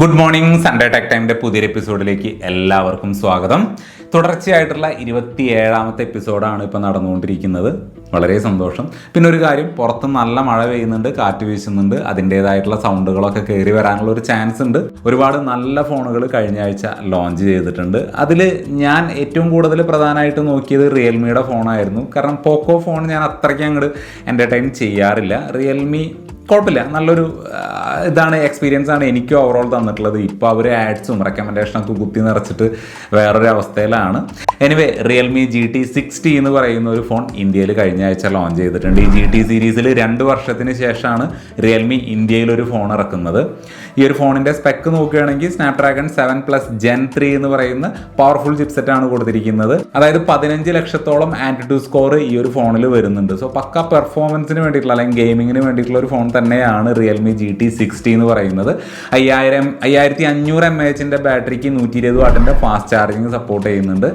Good morning. Sunday tech ടൈമിൻ്റെ പുതിയൊരു എപ്പിസോഡിലേക്ക് എല്ലാവർക്കും സ്വാഗതം. തുടർച്ചയായിട്ടുള്ള 27ാമത്തെ എപ്പിസോഡാണ് ഇപ്പോൾ നടന്നുകൊണ്ടിരിക്കുന്നത്. വളരെ സന്തോഷം. പിന്നെ ഒരു കാര്യം, പുറത്ത് നല്ല മഴ പെയ്യുന്നുണ്ട്, കാറ്റ് വീശുന്നുണ്ട്, അതിൻ്റേതായിട്ടുള്ള സൗണ്ടുകളൊക്കെ കയറി വരാനുള്ള ഒരു ചാൻസ് ഉണ്ട്. ഒരുപാട് നല്ല ഫോണുകൾ കഴിഞ്ഞ ആഴ്ച ലോഞ്ച് ചെയ്തിട്ടുണ്ട്. അതിൽ ഞാൻ ഏറ്റവും കൂടുതൽ പ്രധാനമായിട്ട് നോക്കിയത് റിയൽമിയുടെ ഫോണായിരുന്നു. കാരണം പോക്കോ ഫോൺ ഞാൻ അത്രയ്ക്ക് അങ്ങോട്ട് എൻ്റർടൈൻ ചെയ്യാറില്ല. റിയൽമി കുഴപ്പമില്ല, നല്ലൊരു എക്സ്പീരിയൻസ് ആണ് എനിക്ക് ഓവറോൾ തന്നിട്ടുള്ളത്. ഇപ്പോൾ അവർ ആഡ്സും റെക്കമെൻഡേഷനൊക്കെ കുത്തി നിറച്ചിട്ട് വേറൊരു അവസ്ഥയിലാണ്. എനിവേ, റിയൽമി GT60 എന്ന് പറയുന്ന ഒരു ഫോൺ ഇന്ത്യയിൽ കഴിഞ്ഞ ആഴ്ച ലോഞ്ച് ചെയ്തിട്ടുണ്ട്. ഈ GT സീരീസിൽ 2 വർഷത്തിന് ശേഷമാണ് റിയൽമി ഇന്ത്യയിൽ ഒരു ഫോൺ ഇറക്കുന്നത്. ഈ ഒരു ഫോണിൻ്റെ സ്പെക്ക് നോക്കുകയാണെങ്കിൽ സ്നാപ്ഡ്രാഗൺ 7+ Gen 3 എന്ന് പറയുന്ന പവർഫുൾ ചിപ്സെറ്റാണ് കൊടുത്തിരിക്കുന്നത്. അതായത് 15 ലക്ഷത്തോളം ആൻറ്റിറ്റ്യൂഡ് സ്കോർ ഈ ഒരു ഫോണിൽ വരുന്നുണ്ട്. സോ പക്ക പെർഫോമൻസിന് വേണ്ടിയിട്ടുള്ള അല്ലെങ്കിൽ ഗെയിമിങ്ങിന് വേണ്ടിയിട്ടുള്ള ഒരു ഫോൺ തന്നെയാണ് റിയൽമി GT60 എന്ന് പറയുന്നത്. 5500 mAh ബാറ്ററിക്ക് 120 വാട്ടിൻ്റെ ഫാസ്റ്റ് ചാർജിങ് സപ്പോർട്ട് ചെയ്യുന്നുണ്ട്.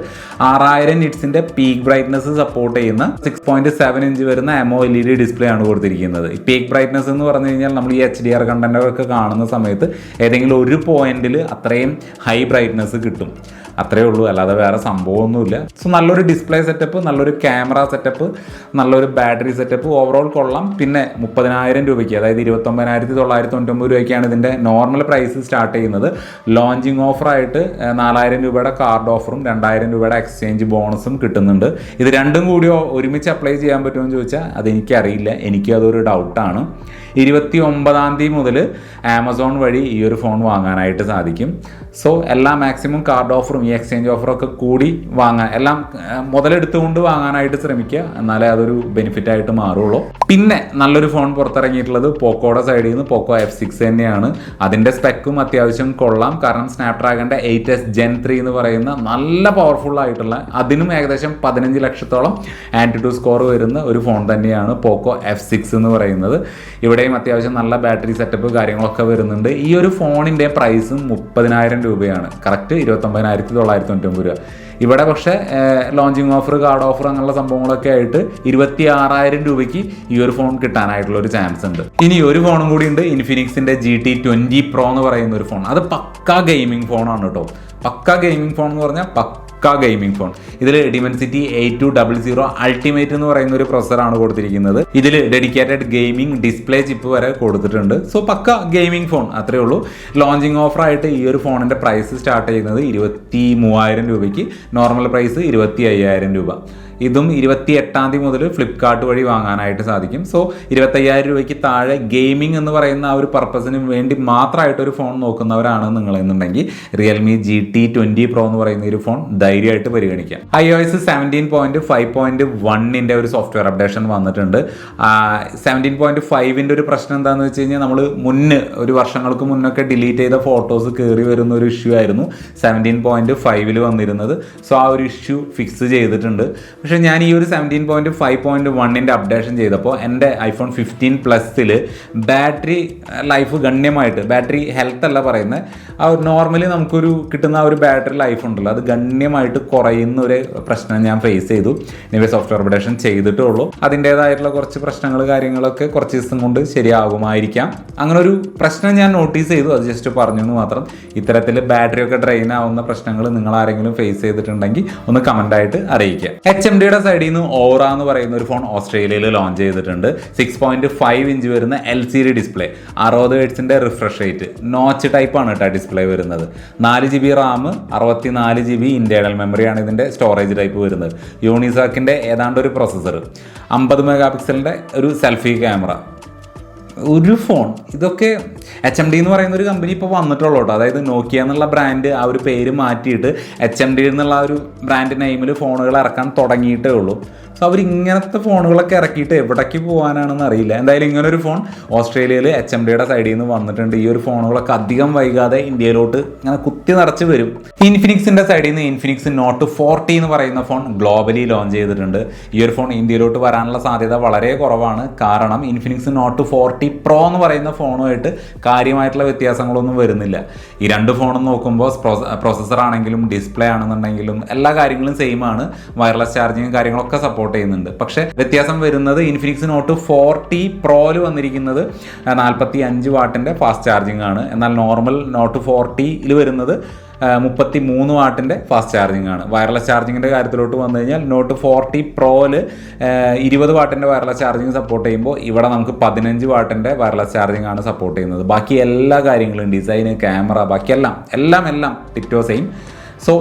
6000 നിറ്റ്സിൻ്റെ പീക്ക് ബ്രൈറ്റ്നസ് സപ്പോർട്ട് ചെയ്യുന്ന 6.7 ഇഞ്ച് വരുന്ന AMOLED ഡിസ്പ്ലേ ആണ് കൊടുത്തിരിക്കുന്നത്. ഈ പീക്ക് ബ്രൈറ്റ്നസ് എന്ന് പറഞ്ഞു കഴിഞ്ഞാൽ നമ്മൾ ഈ HDR കണ്ടന്റൊക്കെ കാണുന്ന സമയത്ത് ഏതെങ്കിലും ഒരു പോയിന്റിൽ അത്രയും ഹൈ ബ്രൈറ്റ്നസ് കിട്ടും, അത്രയേ ഉള്ളൂ, അല്ലാതെ വേറെ സംഭവമൊന്നുമില്ല. സോ നല്ലൊരു ഡിസ്പ്ലേ സെറ്റപ്പ്, നല്ലൊരു ക്യാമറ സെറ്റപ്പ്, നല്ലൊരു ബാറ്ററി സെറ്റപ്പ് ഓവറോൾ കൊള്ളാം. പിന്നെ 30,000 രൂപയ്ക്ക്, അതായത് 29,999 രൂപയ്ക്കാണ് ഇതിൻ്റെ നോർമൽ പ്രൈസ് സ്റ്റാർട്ട് ചെയ്യുന്നത്. ലോഞ്ചിങ് ഓഫറായിട്ട് 4,000 രൂപയുടെ കാർഡ് ഓഫറും 2,000 രൂപയുടെ എക്സ്ചേഞ്ച് ബോണസും കിട്ടുന്നുണ്ട്. ഇത് രണ്ടും കൂടി ഒരുമിച്ച് അപ്ലൈ ചെയ്യാൻ പറ്റുമെന്ന് ചോദിച്ചാൽ അതെനിക്കറിയില്ല, എനിക്കും അതൊരു ഡൗട്ടാണ്. 29-ാം തീയതി മുതൽ ആമസോൺ വഴി ഈ ഒരു ഫോൺ വാങ്ങാനായിട്ട് സാധിക്കും. സോ എല്ലാ മാക്സിമം കാർഡ് ഓഫറും ഈ എക്സ്ചേഞ്ച് ഓഫറൊക്കെ കൂടി വാങ്ങാൻ, എല്ലാം മുതലെടുത്തുകൊണ്ട് വാങ്ങാനായിട്ട് ശ്രമിക്കുക, എന്നാലേ അതൊരു ബെനിഫിറ്റ് ആയിട്ട് മാറുള്ളൂ. പിന്നെ നല്ലൊരു ഫോൺ പുറത്തിറങ്ങിയിട്ടുള്ളത് പോക്കോയുടെ സൈഡിൽ നിന്ന് പോക്കോ F6 തന്നെയാണ്. അതിൻ്റെ സ്പെക്കും അത്യാവശ്യം കൊള്ളാം. കാരണം സ്നാപ്ഡ്രാഗണിൻ്റെ 8s Gen 3 എന്ന് പറയുന്ന നല്ല പവർഫുൾ ആയിട്ടുള്ള, അതിനും ഏകദേശം 15 ലക്ഷത്തോളം ആൻറ്റിറ്റ്യൂഡ് സ്കോർ വരുന്ന ഒരു ഫോൺ തന്നെയാണ് പോക്കോ F6 എന്ന് പറയുന്നത്. ഇവിടെയും അത്യാവശ്യം നല്ല ബാറ്ററി സെറ്റപ്പ് കാര്യങ്ങളൊക്കെ വരുന്നുണ്ട്. ഈ ഒരു ഫോണിൻ്റെ പ്രൈസും 30,000 രൂപയാണ്. കറക്റ്റ് 29,999 രൂപ. ഇവിടെ പക്ഷേ ലോഞ്ചിങ് ഓഫർ, കാർഡ് ഓഫർ അങ്ങനെയുള്ള സംഭവങ്ങളൊക്കെ ആയിട്ട് 26,000 രൂപയ്ക്ക് ഈ ഒരു ഫോൺ കിട്ടാനായിട്ടുള്ള ഒരു ചാൻസ് ഉണ്ട്. ഇനി ഒരു ഫോണും കൂടി ഉണ്ട്, ഇൻഫിനിക്സിൻ്റെ GT20 Pro എന്ന് പറയുന്ന ഒരു ഫോൺ. അത് പക്കാ ഗെയിമിംഗ് ഫോണാണ് കേട്ടോ. പക്കാ ഗെയിമിംഗ് ഫോൺ എന്ന് പറഞ്ഞാൽ പക്കാ ഗെയിമിംഗ് ഫോൺ. ഇതിൽ Dimensity 8200 അൾട്ടിമേറ്റ് എന്ന് പറയുന്ന ഒരു പ്രൊസസ്സറാണ് കൊടുത്തിരിക്കുന്നത്. ഇതിൽ ഡെഡിക്കേറ്റഡ് ഗെയിമിംഗ് ഡിസ്പ്ലേ ചിപ്പ് വരെ കൊടുത്തിട്ടുണ്ട്. സോ പക്ക ഗെയിമിംഗ് ഫോൺ, അത്രേ ഉള്ളൂ. ലോഞ്ചിങ് ഓഫറായിട്ട് ഈ ഒരു ഫോണിൻ്റെ പ്രൈസ് സ്റ്റാർട്ട് ചെയ്യുന്നത് 23,000 രൂപയ്ക്ക്, നോർമൽ പ്രൈസ് 25,000 രൂപ. ഇതും 28-ാം തീയതി മുതൽ ഫ്ലിപ്കാർട്ട് വഴി വാങ്ങാനായിട്ട് സാധിക്കും. സോ 25,000 രൂപയ്ക്ക് താഴെ ഗെയിമിംഗ് എന്ന് പറയുന്ന ആ ഒരു പർപ്പസിന് വേണ്ടി മാത്രമായിട്ടൊരു ഫോൺ നോക്കുന്നവരാണ് നിങ്ങളെന്നുണ്ടെങ്കിൽ റിയൽമി GT20 Pro എന്ന് പറയുന്ന ഒരു ഫോൺ ധൈര്യമായിട്ട് പരിഗണിക്കാം. iOS 17.5.1 ഒരു സോഫ്റ്റ്വെയർ അപ്ഡേഷൻ വന്നിട്ടുണ്ട്. 17.5 ഒരു പ്രശ്നം എന്താണെന്ന് വെച്ച് കഴിഞ്ഞാൽ, നമ്മൾ ഒരു വർഷങ്ങൾക്ക് മുന്നൊക്കെ ഡിലീറ്റ് ചെയ്ത ഫോട്ടോസ് കയറി വരുന്ന ഒരു ഇഷ്യൂ ആയിരുന്നു 17.5 വന്നിരുന്നത്. സോ ആ ഒരു ഇഷ്യൂ ഫിക്സ് ചെയ്തിട്ടുണ്ട്. പക്ഷേ ഞാൻ ഈ ഒരു 17.5.1 അപ്ഡേഷൻ ചെയ്തപ്പോൾ എൻ്റെ iPhone 15 Plus ബാറ്ററി ലൈഫ് ഗണ്യമായിട്ട്, ബാറ്ററി ഹെൽത്ത് അല്ല പറയുന്നത്, ആ ഒരു നോർമലി നമുക്കൊരു കിട്ടുന്ന ആ ഒരു ബാറ്ററി ലൈഫ് ഉണ്ടല്ലോ, അത് ഗണ്യമായിട്ട് കുറയുന്ന ഒരു പ്രശ്നം ഞാൻ ഫേസ് ചെയ്തു. ഇനി സോഫ്റ്റ്വെയർ അപ്ഡേഷൻ ചെയ്തിട്ടേ ഉള്ളൂ. അതിൻ്റേതായിട്ടുള്ള കുറച്ച് പ്രശ്നങ്ങൾ കാര്യങ്ങളൊക്കെ കുറച്ച് ദിവസം കൊണ്ട് ശരിയാകുമായിരിക്കാം. അങ്ങനെ ഒരു പ്രശ്നം ഞാൻ നോട്ടീസ് ചെയ്തു, അത് ജസ്റ്റ് പറഞ്ഞു എന്ന് മാത്രം. ഇത്തരത്തിൽ ബാറ്ററി ഒക്കെ ഡ്രെയിൻ ആവുന്ന പ്രശ്നങ്ങൾ നിങ്ങൾ ആരെങ്കിലും ഫേസ് ചെയ്തിട്ടുണ്ടെങ്കിൽ ഒന്ന് കമൻ്റായിട്ട് അറിയിക്കുക. HMDയുടെ സൈഡിൽ നിന്ന് ഓറ എന്ന് പറയുന്ന ഒരു ഫോൺ ഓസ്ട്രേലിയയിൽ ലോഞ്ച് ചെയ്തിട്ടുണ്ട്. 6.5 ഇഞ്ച് വരുന്ന LCD display, 60 Hz refresh rate, notch ടൈപ്പാണ് കേട്ടോ ഡിസ്പ്ലേ വരുന്നത്. 4 GB റാം, 64 GB ഇന്റേണൽ മെമ്മറിയാണ് ഇതിൻ്റെ സ്റ്റോറേജ് ടൈപ്പ് വരുന്നത്. യൂണിസാക്കിൻ്റെ ഏതാണ്ട് ഒരു പ്രൊസസ്സർ, 50 മെഗാപിക്സലിൻ്റെ ഒരു സെൽഫി ക്യാമറ, ഒരു ഫോൺ. ഇതൊക്കെ HMD എന്ന് പറയുന്ന ഒരു കമ്പനി ഇപ്പോൾ വന്നിട്ടുള്ളൂ കേട്ടോ. അതായത് നോക്കിയ എന്നുള്ള ബ്രാൻഡ് ആ ഒരു പേര് മാറ്റിയിട്ട് HMD എന്നുള്ള ആ ഒരു ബ്രാൻഡ് നെയിമിൽ ഫോണുകൾ ഇറക്കാൻ തുടങ്ങിയിട്ടേ ഉള്ളൂ. സോ അവർ ഇങ്ങനത്തെ ഫോണുകളൊക്കെ ഇറക്കിയിട്ട് എവിടേക്ക് പോകാനാണെന്ന് അറിയില്ല. എന്തായാലും ഇങ്ങനൊരു ഫോൺ ഓസ്ട്രേലിയയിൽ HMDയുടെ സൈഡിൽ നിന്ന് വന്നിട്ടുണ്ട്. ഈ ഒരു ഫോണുകളൊക്കെ അധികം വൈകാതെ ഇന്ത്യയിലോട്ട് ഇങ്ങനെ കുത്തി നിറച്ച് വരും. ഇൻഫിനിക്സിൻ്റെ സൈഡിൽ നിന്ന് ഇൻഫിനിക്സ് നോട്ട് 40 എന്ന് പറയുന്ന ഫോൺ ഗ്ലോബലി ലോഞ്ച് ചെയ്തിട്ടുണ്ട്. ഈ ഒരു ഫോൺ ഇന്ത്യയിലോട്ട് വരാനുള്ള സാധ്യത വളരെ കുറവാണ്. കാരണം ഇൻഫിനിക്സ് നോട്ട് 40 Pro എന്ന് പറയുന്ന ഫോണുമായിട്ട് കാര്യമായിട്ടുള്ള വ്യത്യാസങ്ങളൊന്നും വരുന്നില്ല. ഈ രണ്ട് ഫോണും നോക്കുമ്പോൾ പ്രോസസ്സർ ആണെങ്കിലും ഡിസ്പ്ലേ ആണെന്നുണ്ടെങ്കിലും എല്ലാ കാര്യങ്ങളും സെയിം ആണ്. വയർലെസ് ചാർജിങ്ങും കാര്യങ്ങളൊക്കെ സപ്പോർട്ട് ചെയ്യുന്നുണ്ട്. പക്ഷേ വ്യത്യാസം വരുന്നത് ഇൻഫിനിക്സ് നോട്ട് 4T പ്രോയിൽ വന്നിരിക്കുന്നത് 45 വാട്ടിൻ്റെ ഫാസ്റ്റ് ചാർജിങ് ആണ്. എന്നാൽ നോർമൽ നോട്ട് 4Tയിൽ വരുന്നത് 33 വാട്ടിൻ്റെ ഫാസ്റ്റ് ചാർജിങ് ആണ്. വയർലെസ് ചാർജിങ്ങിൻ്റെ കാര്യത്തിലോട്ട് വന്നു കഴിഞ്ഞാൽ നോട്ട് 4T പ്രോയിൽ 20 വാട്ടിൻ്റെ വയർലെസ് ചാർജിങ് സപ്പോർട്ട് ചെയ്യുമ്പോൾ ഇവിടെ നമുക്ക് 15 വാട്ടിൻ്റെ വയർലെസ് ചാർജിങ് ആണ് സപ്പോർട്ട് ചെയ്യുന്നത്. ബാക്കി എല്ലാ കാര്യങ്ങളും ഡിസൈന്, ക്യാമറ, ബാക്കിയെല്ലാം എല്ലാം ടിറ്റോ സെയിം. സോ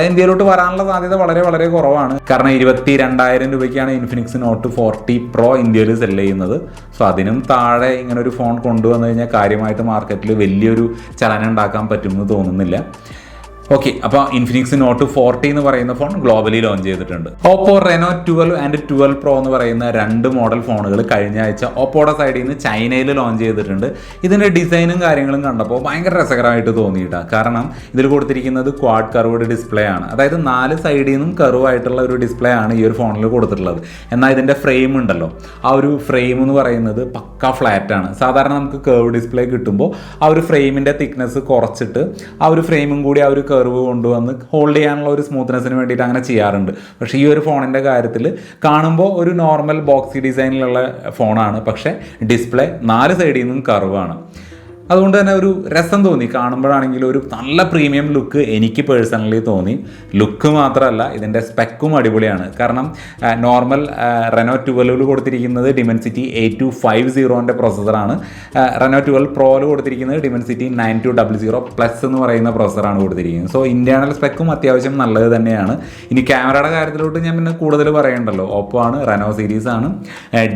ഇന്ത്യയിലോട്ട് വരാനുള്ള സാധ്യത വളരെ വളരെ കുറവാണ്. കാരണം 22,000 രൂപയ്ക്കാണ് ഇൻഫിനിക്സ് നോട്ട് 4T പ്രോ ഇന്ത്യയിൽ സെല്ല് ചെയ്യുന്നത്. സോ അതിനും താഴെ ഇങ്ങനെ ഒരു ഫോൺ കൊണ്ടുവന്നു കഴിഞ്ഞാൽ കാര്യമായിട്ട് മാർക്കറ്റിൽ വലിയൊരു ചലനം ഉണ്ടാക്കാൻ പറ്റുമെന്ന് തോന്നുന്നില്ല. ഓക്കെ, അപ്പോൾ ഇൻഫിനിക്സ് നോട്ട് 4T എന്ന് പറയുന്ന ഫോൺ ഗ്ലോബലി ലോഞ്ച് ചെയ്തിട്ടുണ്ട്. ഓപ്പോ റെനോ 12 ആൻഡ് 12 പ്രോ എന്ന് പറയുന്ന രണ്ട് മോഡൽ ഫോണുകൾ കഴിഞ്ഞ ആഴ്ച ഓപ്പോയുടെ സൈഡിൽ നിന്ന് ചൈനയിൽ ലോഞ്ച് ചെയ്തിട്ടുണ്ട്. ഇതിൻ്റെ ഡിസൈനും കാര്യങ്ങളും കണ്ടപ്പോൾ ഭയങ്കര രസകരമായിട്ട് തോന്നിയിട്ടാണ്. കാരണം ഇതിൽ കൊടുത്തിരിക്കുന്നത് ക്വാഡ് കർവ്ഡ് ഡിസ്പ്ലേ ആണ്. അതായത് 4 സൈഡിൽ നിന്നും കർവ് ആയിട്ടുള്ള ഒരു ഡിസ്പ്ലേ ആണ് ഈ ഒരു ഫോണിൽ കൊടുത്തിട്ടുള്ളത്. എന്നാൽ ഇതിൻ്റെ ഫ്രെയിം ഉണ്ടല്ലോ, ആ ഒരു ഫ്രെയിം എന്ന് പറയുന്നത് പക്ക ഫ്ലാറ്റ് ആണ്. സാധാരണ നമുക്ക് കർവ് ഡിസ്പ്ലേ കിട്ടുമ്പോൾ ആ ഒരു ഫ്രെയിമിൻ്റെ തിക്നെസ് കുറച്ചിട്ട് ആ ഒരു ഫ്രെയിമും കൂടി ആ ഒരു കർവ് കൊണ്ടുവന്ന് ഹോൾഡ് ചെയ്യാനുള്ള ഒരു സ്മൂത്ത്നെസ്സിന് വേണ്ടിയിട്ട് അങ്ങനെ ചെയ്യാറുണ്ട്. പക്ഷേ ഈ ഒരു ഫോണിൻ്റെ കാര്യത്തിൽ കാണുമ്പോൾ ഒരു നോർമൽ ബോക്സി ഡിസൈനിലുള്ള ഫോണാണ്. പക്ഷേ ഡിസ്പ്ലേ 4 സൈഡിൽ നിന്നും കർവാണ്. അതുകൊണ്ട് തന്നെ ഒരു രസം തോന്നി. കാണുമ്പോഴാണെങ്കിൽ ഒരു നല്ല പ്രീമിയം ലുക്ക് എനിക്ക് പേഴ്സണലി തോന്നി. ലുക്ക് മാത്രമല്ല, ഇതിൻ്റെ സ്പെക്കും അടിപൊളിയാണ്. കാരണം നോർമൽ റെനോ 12 കൊടുത്തിരിക്കുന്നത് ഡിമെൻസിറ്റി 8250 പ്രോസസ്സറാണ്. റെനോ 12 പ്രോയിൽ കൊടുത്തിരിക്കുന്നത് ഡിമെൻസിറ്റി 9200 പ്ലസ് എന്ന് പറയുന്ന പ്രോസസ്സറാണ് കൊടുത്തിരിക്കുന്നത്. സോ ഇന്റേണൽ സ്പെക്കും അത്യാവശ്യം നല്ലത് തന്നെയാണ്. ഇനി ക്യാമറയുടെ കാര്യത്തിലോട്ട് ഞാൻ പിന്നെ കൂടുതൽ പറയണ്ടല്ലോ. ഓപ്പോ ആണ്, റെനോ സീരീസ് ആണ്.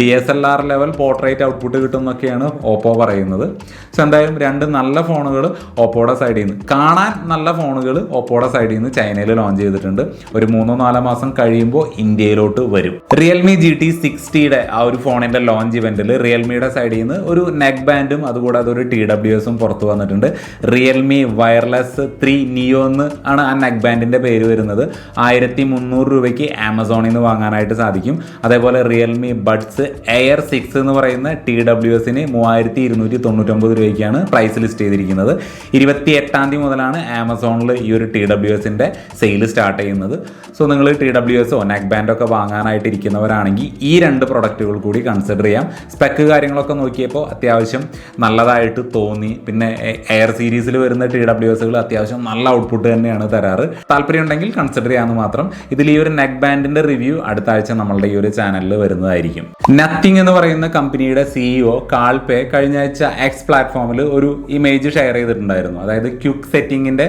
DSLR ലെവൽ പോർട്രേറ്റ് ഔട്ട്പുട്ട് കിട്ടുമെന്നൊക്കെയാണ് ഓപ്പോ പറയുന്നത്. സോ എന്തായാലും രണ്ട് നല്ല ഫോണുകൾ ഓപ്പോയുടെ സൈഡിൽ നിന്ന്, കാണാൻ നല്ല ഫോണുകൾ ഓപ്പോയുടെ സൈഡിൽ നിന്ന് ചൈനയിൽ ലോഞ്ച് ചെയ്തിട്ടുണ്ട്. ഒരു 3-4 മാസം കഴിയുമ്പോൾ ഇന്ത്യയിലോട്ട് വരും. റിയൽമി GT 60യുടെ ആ ഒരു ഫോണിൻ്റെ ലോഞ്ച് ഇവൻറ്റിൽ റിയൽമിയുടെ സൈഡിൽ നിന്ന് ഒരു നെക്ക് ബാൻഡും അതുകൂടാതെ ഒരു TWSഉം പുറത്തു വന്നിട്ടുണ്ട്. റിയൽമി വയർലെസ് 3 നിയോ എന്ന് ആണ് ആ നെക്ക് ബാൻഡിൻ്റെ പേര് വരുന്നത്. 1300 രൂപയ്ക്ക് ആമസോണിൽ നിന്ന് വാങ്ങാനായിട്ട് സാധിക്കും. അതേപോലെ റിയൽമി ബഡ്സ് എയർ 6 എന്ന് പറയുന്ന TWSന് 3299 രൂപയ്ക്കാണ് പ്രൈസ് ലിസ്റ്റ് ചെയ്തിരിക്കുന്നത്. 28-ാം തീയതി മുതലാണ് ആമസോണിൽ ഈ ഒരു TWSൻ്റെ സെയിൽ സ്റ്റാർട്ട് ചെയ്യുന്നത്. സോ നിങ്ങൾ TWSോ നെക്ക് ബാൻഡോ ഒക്കെ വാങ്ങാനായിട്ട് ഇരിക്കുന്നവരാണെങ്കിൽ ഈ രണ്ട് പ്രൊഡക്റ്റുകൾ കൂടി കൺസിഡർ ചെയ്യാം. സ്പെക്ക് കാര്യങ്ങളൊക്കെ നോക്കിയപ്പോൾ അത്യാവശ്യം നല്ലതായിട്ട് തോന്നി. പിന്നെ എയർ സീരീസിൽ വരുന്ന TWSകൾ അത്യാവശ്യം നല്ല ഔട്ട്പുട്ട് തന്നെയാണ് തരാറ്. താല്പര്യം ഉണ്ടെങ്കിൽ കൺസിഡർ ചെയ്യാമെന്ന് മാത്രം. ഇതിൽ ഈ ഒരു നെക്ക് ബാൻഡിൻ്റെ റിവ്യൂ അടുത്ത ആഴ്ച നമ്മളുടെ ഈ ഒരു ചാനലിൽ വരുന്നതായിരിക്കും. നത്തിങ് എന്ന് പറയുന്ന കമ്പനിയുടെ CEO കാൾപേ കഴിഞ്ഞ ആഴ്ച എക്സ് പ്ലാറ്റ്ഫോമിൽ ഒരു ഇമേജ് ഷെയർ ചെയ്തിട്ടുണ്ടായിരുന്നു. അതായത് ക്വിക്ക് സെറ്റിങ്ങിൻ്റെ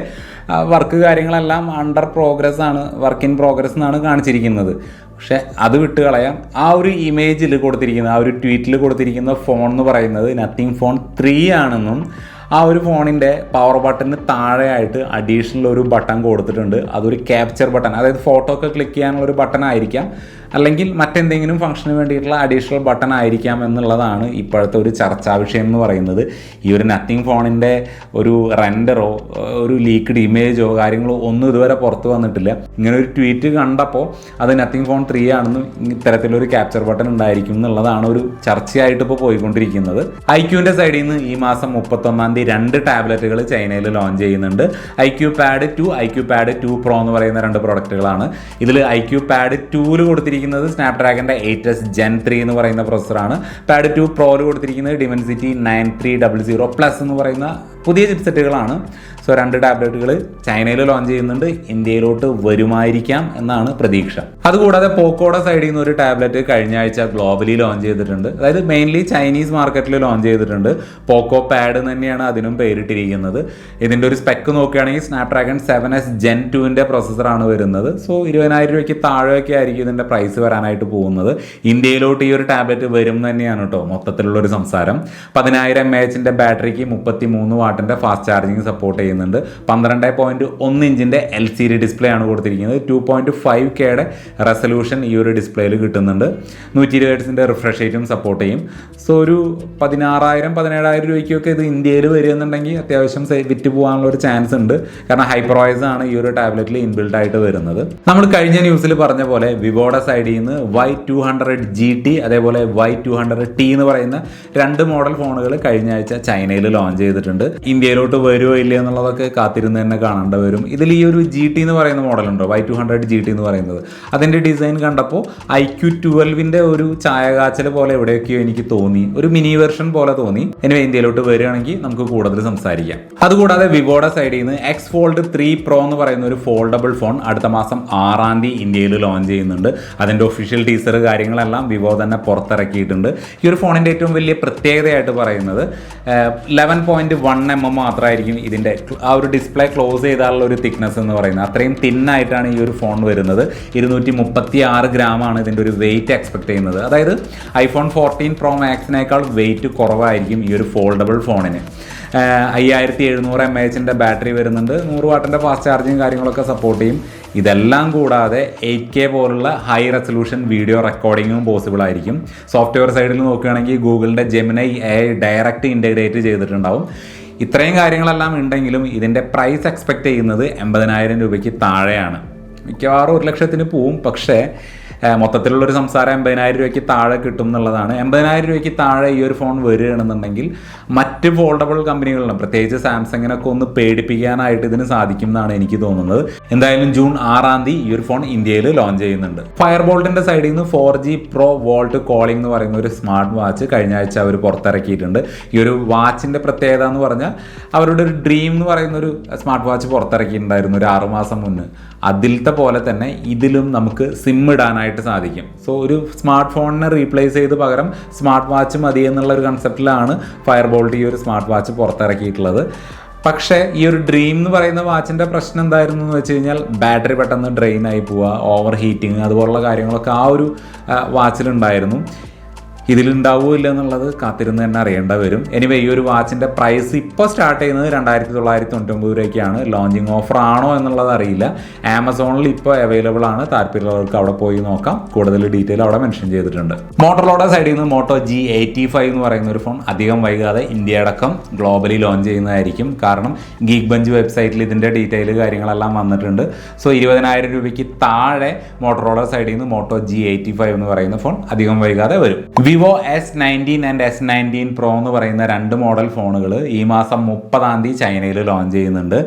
വർക്ക് കാര്യങ്ങളെല്ലാം അണ്ടർ പ്രോഗ്രസ് ആണ്, വർക്ക് ഇൻ പ്രോഗ്രസ് എന്നാണ് കാണിച്ചിരിക്കുന്നത്. പക്ഷെ അത് വിട്ട് കളയാം. ആ ഒരു ഇമേജിൽ കൊടുത്തിരിക്കുന്ന, ആ ഒരു ട്വീറ്റിൽ കൊടുത്തിരിക്കുന്ന ഫോൺ എന്ന് പറയുന്നത് നത്തിങ് ഫോൺ 3 ആണെന്നും ആ ഒരു ഫോണിൻ്റെ പവർ ബട്ടണിന് താഴെയായിട്ട് അഡീഷണൽ ഒരു ബട്ടൺ കൊടുത്തിട്ടുണ്ട്. അതൊരു ക്യാപ്ചർ ബട്ടൺ, അതായത് ഫോട്ടോ ഒക്കെ ക്ലിക്ക് ചെയ്യാനുള്ള ഒരു ബട്ടൺ ആയിരിക്കാം, അല്ലെങ്കിൽ മറ്റെന്തെങ്കിലും ഫംഗ്ഷന് വേണ്ടിയിട്ടുള്ള അഡീഷണൽ ബട്ടൺ ആയിരിക്കാം എന്നുള്ളതാണ് ഇപ്പോഴത്തെ ഒരു ചർച്ചാ വിഷയം എന്ന് പറയുന്നത്. ഈ ഒരു നത്തിങ് ഫോണിൻ്റെ ഒരു റെൻഡറോ ഒരു ലീക്ക്ഡ് ഇമേജോ കാര്യങ്ങളോ ഒന്നും ഇതുവരെ പുറത്ത് വന്നിട്ടില്ല. ഇങ്ങനെ ഒരു ട്വീറ്റ് കണ്ടപ്പോൾ അത് നത്തിങ് ഫോൺ 3 ആണെന്നും ഇത്തരത്തിലൊരു ക്യാപ്ചർ ബട്ടൺ ഉണ്ടായിരിക്കും എന്നുള്ളതാണ് ഒരു ചർച്ചയായിട്ട് ഇപ്പോൾ പോയിക്കൊണ്ടിരിക്കുന്നത്. ഐക്യൂവിൻ്റെ സൈഡിൽ നിന്ന് ഈ മാസം 31-ാം തീയതി 2 ടാബ്ലറ്റുകൾ ചൈനയിൽ ലോഞ്ച് ചെയ്യുന്നുണ്ട്. iQPad 2, iQPad 2 Pro എന്ന് പറയുന്ന 2 പ്രൊഡക്റ്റുകളാണ്. ഇതിൽ iQPad 2ൽ കൊടുത്തിരിക്കുന്നത് സ്നാപ്ഡ്രാഗന്റെ 8S Gen 3 എന്ന് പറയുന്ന പ്രോസസ്സറാണ്. പാഡ് 2 പ്രോയിൽ കൊടുത്തിരിക്കുന്നത് ഡിമെൻസിറ്റി 9300 പ്ലസ് എന്ന് പറയുന്ന പുതിയ ചിപ്സെറ്റുകളാണ്. സോ 2 ടാബ്ലറ്റുകൾ ചൈനയിൽ ലോഞ്ച് ചെയ്യുന്നുണ്ട്. ഇന്ത്യയിലോട്ട് വരുമായിരിക്കാം എന്നാണ് പ്രതീക്ഷ. അതുകൂടാതെ പോക്കോയുടെ സൈഡിൽ നിന്ന് ഒരു ടാബ്ലറ്റ് കഴിഞ്ഞ ആഴ്ച ഗ്ലോബലി ലോഞ്ച് ചെയ്തിട്ടുണ്ട്. അതായത് മെയിൻലി ചൈനീസ് മാർക്കറ്റിൽ ലോഞ്ച് ചെയ്തിട്ടുണ്ട്. പോക്കോ പാഡ് തന്നെയാണ് അതിനും പേരിട്ടിരിക്കുന്നത്. ഇതിൻ്റെ ഒരു സ്പെക്ക് നോക്കുകയാണെങ്കിൽ സ്നാപ്ഡ്രാഗൺ 7S Gen 2ൻ്റെ പ്രോസസ്സറാണ് വരുന്നത്. സോ 20,000 രൂപയ്ക്ക് താഴെയൊക്കെ ആയിരിക്കും ഇതിൻ്റെ പ്രൈസ് വരാനായിട്ട് പോകുന്നത്. ഇന്ത്യയിലോട്ട് ഈ ഒരു ടാബ്ലറ്റ് വരും തന്നെയാണ് കേട്ടോ മൊത്തത്തിലുള്ളൊരു സംസാരം. 10,000 mAh ബാറ്ററിക്ക് 33 വാട്ട് വാട്ടിൻ്റെ ഫാസ്റ്റ് ചാർജിങ് സപ്പോർട്ട് ചെയ്യുന്നുണ്ട്. 12.1 ഇഞ്ചിൻ്റെ LCD ഡിസ്പ്ലേ ആണ് കൊടുത്തിരിക്കുന്നത്. 2.5Kയുടെ റെസൊല്യൂഷൻ ഈ ഒരു ഡിസ്പ്ലേയിൽ കിട്ടുന്നുണ്ട്. 120 ഹെർട്സിൻ്റെ റിഫ്രഷ് റേറ്റും സപ്പോർട്ട് ചെയ്യും. സോ ഒരു 16,000-17,000 രൂപയ്ക്കൊക്കെ ഇത് ഇന്ത്യയിൽ വരികയെന്നുണ്ടെങ്കിൽ അത്യാവശ്യം വിറ്റ് പോകാനുള്ള ഒരു ചാൻസ് ഉണ്ട്. കാരണം ഹൈപ്പർവൈസ് ആണ് ഈ ഒരു ടാബ്ലറ്റിൽ ഇൻബിൽഡ് ആയിട്ട് വരുന്നത്. നമ്മൾ കഴിഞ്ഞ ന്യൂസിൽ പറഞ്ഞ പോലെ വിവോയുടെ സൈഡിൽ നിന്ന് Y200 GT അതേപോലെ Y200T എന്ന് പറയുന്ന 2 മോഡൽ ഫോണുകൾ കഴിഞ്ഞ ആഴ്ച ചൈനയിൽ ലോഞ്ച് ചെയ്തിട്ടുണ്ട്. ഇന്ത്യയിലോട്ട് വരുമോ ഇല്ല എന്നുള്ളതൊക്കെ കാത്തിരുന്ന് തന്നെ കാണേണ്ടി വരും. ഇതിൽ ഈ ഒരു GT എന്ന് പറയുന്ന മോഡലുണ്ടോ, Y200 GT എന്ന് പറയുന്നത്, അതിൻ്റെ ഡിസൈൻ കണ്ടപ്പോൾ IQ12ൻ്റെ ഒരു ചായകാച്ചൽ പോലെ എവിടെയൊക്കെയോ എനിക്ക് തോന്നി, ഒരു മിനി വെർഷൻ പോലെ തോന്നി. ഇനി ഇന്ത്യയിലോട്ട് വരികയാണെങ്കിൽ നമുക്ക് കൂടുതൽ സംസാരിക്കാം. അതുകൂടാതെ വിവോയുടെ സൈഡിൽ നിന്ന് X Fold 3 Pro എന്ന് പറയുന്ന ഒരു ഫോൾഡബിൾ ഫോൺ അടുത്ത മാസം 6-ം തീയതി ഇന്ത്യയിൽ ലോഞ്ച് ചെയ്യുന്നുണ്ട്. അതിൻ്റെ ഒഫീഷ്യൽ ടീസർ കാര്യങ്ങളെല്ലാം വിവോ തന്നെ പുറത്തിറക്കിയിട്ടുണ്ട്. ഈ ഒരു ഫോണിൻ്റെ ഏറ്റവും വലിയ പ്രത്യേകതയായിട്ട് പറയുന്നത് 11.1 mm മാത്രമായിരിക്കും ഇതിൻ്റെ ആ ഒരു ഡിസ്പ്ലേ ക്ലോസ് ചെയ്താലുള്ള ഒരു തിക്നെസ് എന്ന് പറയുന്നത്. അത്രയും തിന്നായിട്ടാണ് ഈ ഒരു ഫോൺ വരുന്നത്. 236 ഗ്രാമാണ് ഇതിൻ്റെ ഒരു വെയിറ്റ് എക്സ്പെക്ട് ചെയ്യുന്നത്. അതായത് iPhone 14 Pro Maxനേക്കാൾ വെയിറ്റ് കുറവായിരിക്കും ഈ ഒരു ഫോൾഡബിൾ ഫോണിന്. 5700 mAh ബാറ്ററി വരുന്നുണ്ട്. 100 വാട്ടിൻ്റെ ഫാസ്റ്റ് ചാർജിങ് കാര്യങ്ങളൊക്കെ സപ്പോർട്ട് ചെയ്യും. ഇതെല്ലാം കൂടാതെ 8K പോലുള്ള ഹൈ റെസൊല്യൂഷൻ വീഡിയോ റെക്കോർഡിങ്ങും പോസിബിൾ ആയിരിക്കും. സോഫ്റ്റ്വെയർ സൈഡിൽ നോക്കുകയാണെങ്കിൽ ഗൂഗിളിൻ്റെ ജെമിനൈ AI ഡയറക്റ്റ് ഇൻ്റഗ്രേറ്റ് ചെയ്തിട്ടുണ്ടാവും. ഇത്രയും കാര്യങ്ങളെല്ലാം ഉണ്ടെങ്കിലും ഇതിൻ്റെ പ്രൈസ് എക്സ്പെക്റ്റ് ചെയ്യുന്നത് 80,000 രൂപയ്ക്ക് താഴെയാണ്. മിക്കവാറും 1 ലക്ഷത്തിന് പോവും. പക്ഷേ മൊത്തത്തിലുള്ളൊരു സംസാരം 80,000 രൂപയ്ക്ക് താഴെ കിട്ടും എന്നുള്ളതാണ്. 80,000 രൂപയ്ക്ക് താഴെ ഈ ഒരു ഫോൺ വരികയാണെന്നുണ്ടെങ്കിൽ മറ്റ് ഫോൾഡബിൾ കമ്പനികളിലും പ്രത്യേകിച്ച് സാംസങ്ങിനൊക്കെ ഒന്ന് പേടിപ്പിക്കാനായിട്ട് ഇതിന് സാധിക്കും എന്നാണ് എനിക്ക് തോന്നുന്നത്. എന്തായാലും ജൂൺ 6-ം തീയതി ഈ ഒരു ഫോൺ ഇന്ത്യയിൽ ലോഞ്ച് ചെയ്യുന്നുണ്ട്. ഫയർബോൾട്ടിൻ്റെ സൈഡിൽ നിന്ന് 4G Pro Volt Calling എന്ന് പറയുന്ന ഒരു സ്മാർട്ട് വാച്ച് കഴിഞ്ഞ ആഴ്ച അവർ പുറത്തിറക്കിയിട്ടുണ്ട്. ഈ ഒരു വാച്ചിൻ്റെ പ്രത്യേകത എന്ന് പറഞ്ഞാൽ അവരുടെ ഒരു ഡ്രീം എന്ന് പറയുന്ന ഒരു സ്മാർട്ട് വാച്ച് പുറത്തിറക്കിയിട്ടുണ്ടായിരുന്നു ഒരു 6 മാസം മുന്നേ. അതിലത്തെ പോലെ തന്നെ ഇതിലും നമുക്ക് സിം ഇടാനായിട്ട് സാധിക്കും. സോ ഒരു സ്മാർട്ട് ഫോണിനെ റീപ്ലേസ് ചെയ്ത് പകരം സ്മാർട്ട് വാച്ച് മതി എന്നുള്ള ഒരു കൺസെപ്റ്റിലാണ് ഫയർബോൾട്ട് ഈ ഒരു സ്മാർട്ട് വാച്ച് പുറത്തിറക്കിയിട്ടുള്ളത്. പക്ഷേ ഈ ഒരു ഡ്രീം എന്ന് പറയുന്ന വാച്ചിൻ്റെ പ്രശ്നം എന്തായിരുന്നു എന്ന് വെച്ച് കഴിഞ്ഞാൽ ബാറ്ററി പെട്ടെന്ന് ഡ്രെയിൻ ആയി പോവുക, ഓവർ ഹീറ്റിങ് അതുപോലുള്ള കാര്യങ്ങളൊക്കെ ആ ഒരു വാച്ചിലുണ്ടായിരുന്നു. ഇതിലുണ്ടാവുമോ ഇല്ല എന്നുള്ളത് കാത്തിരുന്ന് തന്നെ അറിയേണ്ട വരും. എനിവേ ഈ ഒരു വാച്ചിൻ്റെ പ്രൈസ് ഇപ്പോൾ സ്റ്റാർട്ട് ചെയ്യുന്നത് 2,999 രൂപയ്ക്കാണ്. ലോഞ്ചിങ് ഓഫർ ആണോ എന്നുള്ളത് അറിയില്ല. ആമസോണിൽ ഇപ്പോൾ അവൈലബിൾ ആണ്. താല്പര്യമുള്ളവർക്ക് അവിടെ പോയി നോക്കാം. കൂടുതൽ ഡീറ്റെയിൽ അവിടെ മെൻഷൻ ചെയ്തിട്ടുണ്ട്. മോട്ടോറോളയുടെ സൈഡിൽ നിന്ന് മോട്ടോ G85 എന്ന് പറയുന്ന ഒരു ഫോൺ അധികം വൈകാതെ ഇന്ത്യ അടക്കം ഗ്ലോബലി ലോഞ്ച് ചെയ്യുന്നതായിരിക്കും. കാരണം ഗീക്ക് ബഞ്ച് വെബ്സൈറ്റിൽ ഇതിൻ്റെ ഡീറ്റെയിൽ കാര്യങ്ങളെല്ലാം വന്നിട്ടുണ്ട്. സോ 20,000 രൂപയ്ക്ക് താഴെ മോട്ടോറോളയുടെ സൈഡിൽ നിന്ന് മോട്ടോ G85 എന്ന് പറയുന്ന ഫോൺ അധികം വൈകാതെ വരും. Vivo S19 and S19 Pro എന്ന് പറയുന്ന 2 മോഡൽ ഫോണുകൾ ഈ മാസം 30-ം തീയതി ചൈനയിൽ ലോഞ്ച് ചെയ്യുന്നുണ്ട്.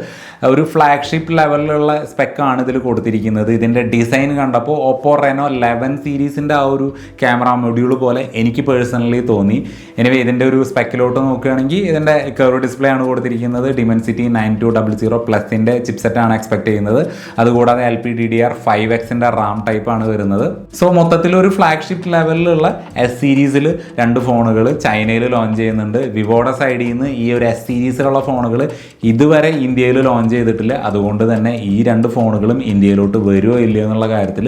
ഒരു ഫ്ലാഗ്ഷിപ്പ് ലെവലിലുള്ള സ്പെക്കാണ് ഇതിൽ കൊടുത്തിരിക്കുന്നത്. ഇതിൻ്റെ ഡിസൈൻ കണ്ടപ്പോൾ Oppo Reno 11 സീരീസിൻ്റെ ആ ഒരു ക്യാമറ മൊഡ്യൂൾ പോലെ എനിക്ക് പേഴ്സണലി തോന്നി. എനിവേ ഇതിൻ്റെ ഒരു സ്പെക്കിലോട്ട് നോക്കുകയാണെങ്കിൽ ഇതിൻ്റെ കർവ് ഡിസ്പ്ലേ ആണ് കൊടുത്തിരിക്കുന്നത്. Dimensity 9200 പ്ലസിൻ്റെ ചിപ്സെറ്റാണ് എക്സ്പെക്ട് ചെയ്യുന്നത്. അതുകൂടാതെ LPDDR5Xൻ്റെ റാം ടൈപ്പാണ് വരുന്നത്. സോ മൊത്തത്തിലൊരു ഫ്ലാഗ്ഷിപ്പ് ലെവലിലുള്ള S സീരീസിൽ 2 ഫോണുകൾ ചൈനയിൽ ലോഞ്ച് ചെയ്യുന്നുണ്ട്. വിവോയുടെ സൈഡിൽ നിന്ന് ഈ ഒരു S സീരീസിലുള്ള ഫോണുകൾ ഇതുവരെ ഇന്ത്യയിൽ ലോഞ്ച് ചെയ്തിട്ടില്ല. അതുകൊണ്ട് തന്നെ ഈ 2 ഫോണുകളും ഇന്ത്യയിലോട്ട് വരുമോ ഇല്ലയോ എന്നുള്ള കാര്യത്തിൽ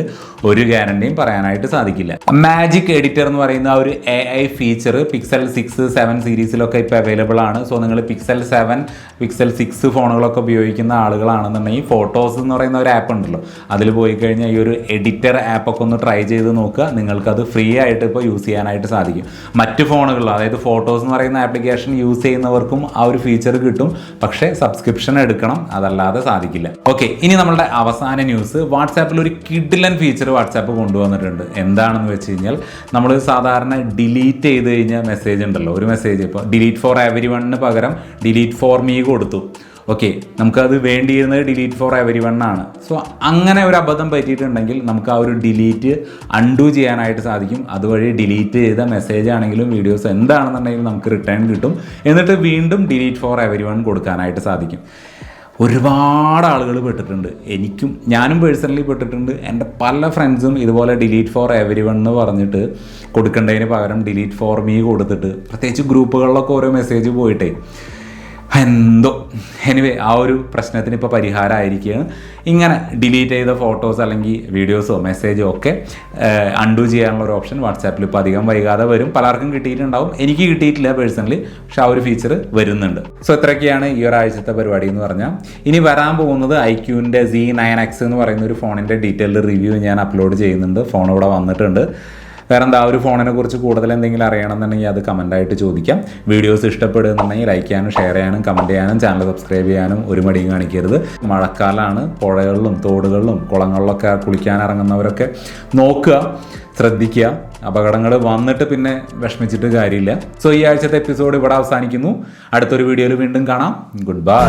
ഒരു ഗ്യാരണ്ടിയും പറയാനായിട്ട് സാധിക്കില്ല. മാജിക് എഡിറ്റർ എന്ന് പറയുന്ന ഒരു AI ഫീച്ചർ Pixel 6, 7 സീരീസിലൊക്കെ ഇപ്പോൾ അവൈലബിൾ ആണ്. സോ നിങ്ങൾ Pixel 7, Pixel 6 ഫോണുകളൊക്കെ ഉപയോഗിക്കുന്ന ആളുകളാണെന്നുണ്ടെങ്കിൽ ഫോട്ടോസ് എന്ന് പറയുന്ന ഒരു ആപ്പ് ഉണ്ടല്ലോ, അതിൽ പോയി കഴിഞ്ഞാൽ ഈ ഒരു എഡിറ്റർ ആപ്പൊക്കെ ഒന്ന് ട്രൈ ചെയ്ത് നോക്കുക. നിങ്ങൾക്കത് ഫ്രീ ആയിട്ട് ഇപ്പോൾ യൂസ് ചെയ്യാനായിട്ട് സാധിക്കും. മറ്റ് ഫോണുകളിൽ അതായത് ഫോട്ടോസ് എന്ന് പറയുന്ന ആപ്ലിക്കേഷൻ യൂസ് ചെയ്യുന്നവർക്കും ആ ഒരു ഫീച്ചർ കിട്ടും. പക്ഷേ സബ്സ്ക്രിപ്ഷൻ എടുക്കണം, അതല്ലാതെ സാധിക്കില്ല. ഓക്കെ, ഇനി നമ്മളുടെ അവസാന ന്യൂസ്. വാട്സാപ്പിൽ ഒരു കിഡിലൻ ഫീച്ചർ വാട്സാപ്പ് കൊണ്ടുവന്നിട്ടുണ്ട്. എന്താണെന്ന് വെച്ച് കഴിഞ്ഞാൽ നമ്മൾ സാധാരണ ഡിലീറ്റ് ചെയ്ത് കഴിഞ്ഞാൽ മെസ്സേജ് ഉണ്ടല്ലോ, ഒരു മെസ്സേജ് ഇപ്പോൾ ഡിലീറ്റ് ഫോർ എവരി വണ്ണിന് പകരം ഡിലീറ്റ് ഫോർ മീ കൊടുത്തു. ഓക്കെ, നമുക്കത് വേണ്ടിയിരുന്നത് ഡിലീറ്റ് ഫോർ എവരി വൺ ആണ്. സോ അങ്ങനെ ഒരു അബദ്ധം പറ്റിയിട്ടുണ്ടെങ്കിൽ നമുക്ക് ആ ഒരു ഡിലീറ്റ് അൺഡു ചെയ്യാനായിട്ട് സാധിക്കും. അതുവഴി ഡിലീറ്റ് ചെയ്ത മെസ്സേജ് ആണെങ്കിലും വീഡിയോസ് എന്താണെന്നുണ്ടെങ്കിലും നമുക്ക് റിട്ടേൺ കിട്ടും. എന്നിട്ട് വീണ്ടും ഡിലീറ്റ് ഫോർ എവരി വൺ കൊടുക്കാനായിട്ട് സാധിക്കും. ഒരുപാട് ആളുകൾ പെട്ടിട്ടുണ്ട്. ഞാനും പേഴ്സണലി പെട്ടിട്ടുണ്ട്. എൻ്റെ പല ഫ്രണ്ട്സും ഇതുപോലെ ഡിലീറ്റ് ഫോർ എവരി വൺ എന്ന് പറഞ്ഞിട്ട് കൊടുക്കേണ്ടതിന് പകരം ഡിലീറ്റ് ഫോർ മീ കൊടുത്തിട്ട്, പ്രത്യേകിച്ച് ഗ്രൂപ്പുകളിലൊക്കെ ഓരോ മെസ്സേജ് പോയിട്ടേ എന്തോ എനിവേ ആ ഒരു പ്രശ്നത്തിന് ഇപ്പോൾ പരിഹാരമായിരിക്കുകയാണ്. ഇങ്ങനെ ഡിലീറ്റ് ചെയ്ത ഫോട്ടോസ് അല്ലെങ്കിൽ വീഡിയോസോ മെസ്സേജോ ഒക്കെ അൺഡു ചെയ്യാനുള്ള ഒരു ഓപ്ഷൻ വാട്സാപ്പിൽ ഇപ്പോൾ അധികം വൈകാതെ വരും. പലർക്കും കിട്ടിയിട്ടുണ്ടാവും, എനിക്ക് കിട്ടിയിട്ടില്ല പേഴ്സണലി, പക്ഷെ ആ ഒരു ഫീച്ചർ വരുന്നുണ്ട്. സോ ഇത്രയൊക്കെയാണ് ഈ ഒരാഴ്ചത്തെ പരിപാടി എന്ന് പറഞ്ഞാൽ. ഇനി വരാൻ പോകുന്നത് iQന്റെ Z9X എന്ന് പറയുന്ന ഒരു ഫോണിൻ്റെ ഡീറ്റെയിൽഡ് റിവ്യൂ ഞാൻ അപ്ലോഡ് ചെയ്യുന്നുണ്ട്. ഫോൺ ഇവിടെ വന്നിട്ടുണ്ട്. വേറെ എന്താ ഒരു ഫോണിനെ കുറിച്ച് കൂടുതൽ എന്തെങ്കിലും അറിയണമെന്നുണ്ടെങ്കിൽ അത് കമൻറ്റായിട്ട് ചോദിക്കാം. വീഡിയോസ് ഇഷ്ടപ്പെടുന്നുണ്ടെങ്കിൽ ലൈക്ക് ചെയ്യാനും ഷെയർ ചെയ്യാനും കമൻറ്റ് ചെയ്യാനും ചാനൽ സബ്സ്ക്രൈബ് ചെയ്യാനും ഒരു മടിയും കാണിക്കരുത്. മഴക്കാലമാണ്, പുഴകളിലും തോടുകളിലും കുളങ്ങളിലൊക്കെ കുളിക്കാൻ ഇറങ്ങുന്നവരൊക്കെ നോക്കുക, ശ്രദ്ധിക്കുക. അപകടങ്ങൾ വന്നിട്ട് പിന്നെ വിഷമിച്ചിട്ട് കാര്യമില്ല. സോ ഈ ആഴ്ചത്തെ എപ്പിസോഡ് ഇവിടെ അവസാനിക്കുന്നു. അടുത്തൊരു വീഡിയോയിൽ വീണ്ടും കാണാം. Good bye.